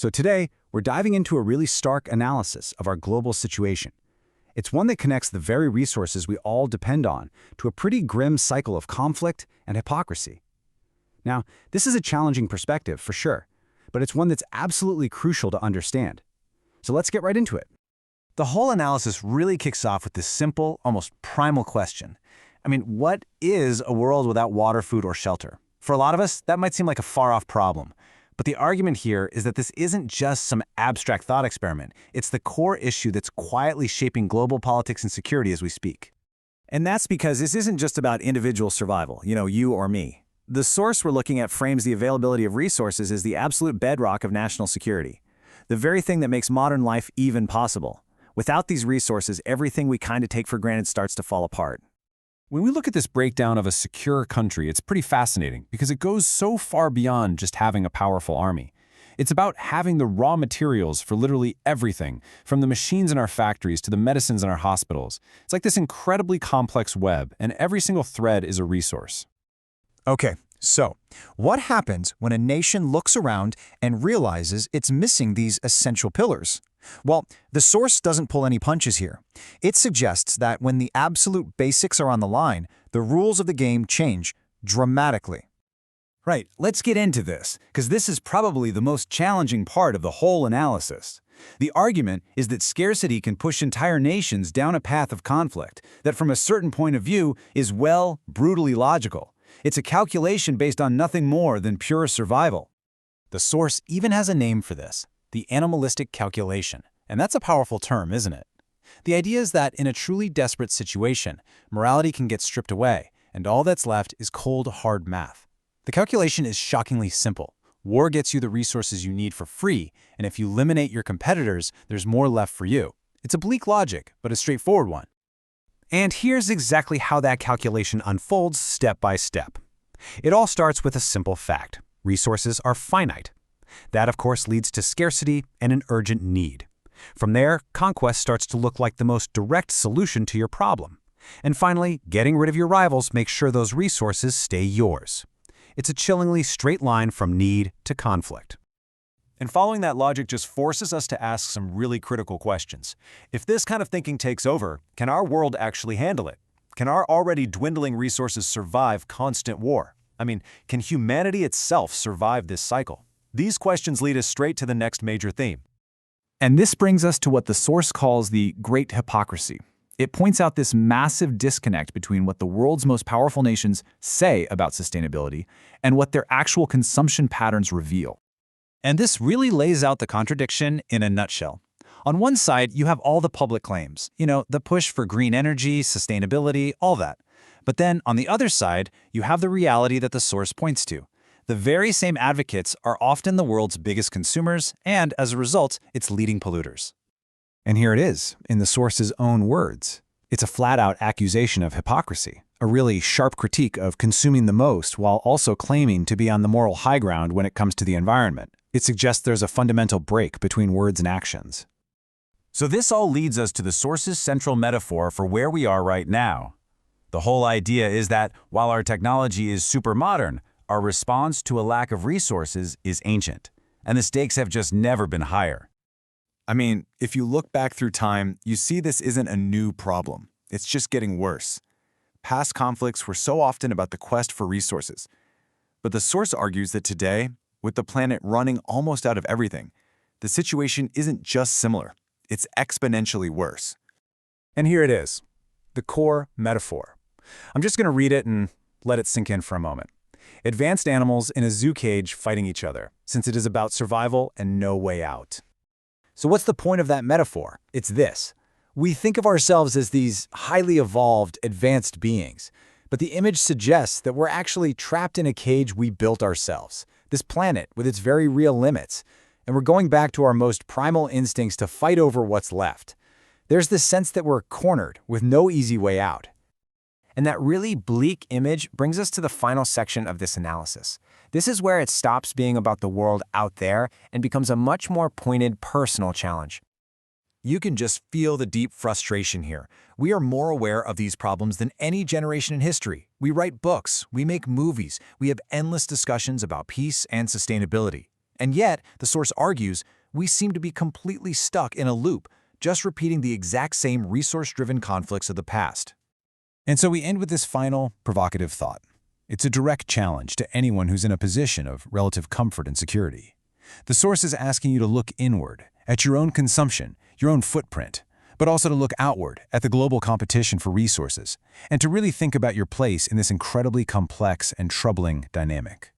So today, we're diving into a really stark analysis of our global situation. It's one that connects the very resources we all depend on to a pretty grim cycle of conflict and hypocrisy. Now, this is a challenging perspective for sure, but it's one that's absolutely crucial to understand. So let's get right into it. The whole analysis really kicks off with this simple, almost primal question. What is a world without water, food, or shelter? For a lot of us, that might seem like a far-off problem. But the argument here is that this isn't just some abstract thought experiment. It's the core issue that's quietly shaping global politics and security as we speak. And that's because this isn't just about individual survival, you or me. The source we're looking at frames the availability of resources as the absolute bedrock of national security, the very thing that makes modern life even possible. Without these resources, everything we kind of take for granted starts to fall apart. When we look at this breakdown of a secure country, it's pretty fascinating because it goes so far beyond just having a powerful army. It's about having the raw materials for literally everything, from the machines in our factories to the medicines in our hospitals. It's like this incredibly complex web, and every single thread is a resource. Okay, so what happens when a nation looks around and realizes it's missing these essential pillars? Well, the source doesn't pull any punches here. It suggests that when the absolute basics are on the line, the rules of the game change dramatically. Right, let's get into this, because this is probably the most challenging part of the whole analysis. The argument is that scarcity can push entire nations down a path of conflict that from a certain point of view is, well, brutally logical. It's a calculation based on nothing more than pure survival. The source even has a name for this: the animalistic calculation. And that's a powerful term, isn't it? The idea is that in a truly desperate situation, morality can get stripped away, and all that's left is cold, hard math. The calculation is shockingly simple. War gets you the resources you need for free, and if you eliminate your competitors, there's more left for you. It's a bleak logic, but a straightforward one. And here's exactly how that calculation unfolds step by step. It all starts with a simple fact: resources are finite. That, of course, leads to scarcity and an urgent need. From there, conquest starts to look like the most direct solution to your problem. And finally, getting rid of your rivals makes sure those resources stay yours. It's a chillingly straight line from need to conflict. And following that logic just forces us to ask some really critical questions. If this kind of thinking takes over, can our world actually handle it? Can our already dwindling resources survive constant war? Can humanity itself survive this cycle? These questions lead us straight to the next major theme. And this brings us to what the source calls the great hypocrisy. It points out this massive disconnect between what the world's most powerful nations say about sustainability and what their actual consumption patterns reveal. And this really lays out the contradiction in a nutshell. On one side, you have all the public claims, the push for green energy, sustainability, all that. But then on the other side, you have the reality that the source points to. The very same advocates are often the world's biggest consumers and, as a result, its leading polluters. And here it is, in the source's own words. It's a flat-out accusation of hypocrisy, a really sharp critique of consuming the most while also claiming to be on the moral high ground when it comes to the environment. It suggests there's a fundamental break between words and actions. So this all leads us to the source's central metaphor for where we are right now. The whole idea is that while our technology is super modern, our response to a lack of resources is ancient, and the stakes have just never been higher. If you look back through time, you see this isn't a new problem. It's just getting worse. Past conflicts were so often about the quest for resources. But the source argues that today, with the planet running almost out of everything, the situation isn't just similar, it's exponentially worse. And here it is, the core metaphor. I'm just going to read it and let it sink in for a moment. Advanced animals in a zoo cage fighting each other, since it is about survival and no way out. So what's the point of that metaphor? It's this. We think of ourselves as these highly evolved, advanced beings, but the image suggests that we're actually trapped in a cage we built ourselves, this planet with its very real limits, and we're going back to our most primal instincts to fight over what's left. There's this sense that we're cornered with no easy way out. And that really bleak image brings us to the final section of this analysis. This is where it stops being about the world out there and becomes a much more pointed personal challenge. You can just feel the deep frustration here. We are more aware of these problems than any generation in history. We write books, we make movies, we have endless discussions about peace and sustainability. And yet, the source argues, we seem to be completely stuck in a loop, just repeating the exact same resource-driven conflicts of the past. And so we end with this final, provocative thought. It's a direct challenge to anyone who's in a position of relative comfort and security. The source is asking you to look inward, at your own consumption, your own footprint, but also to look outward at the global competition for resources, and to really think about your place in this incredibly complex and troubling dynamic.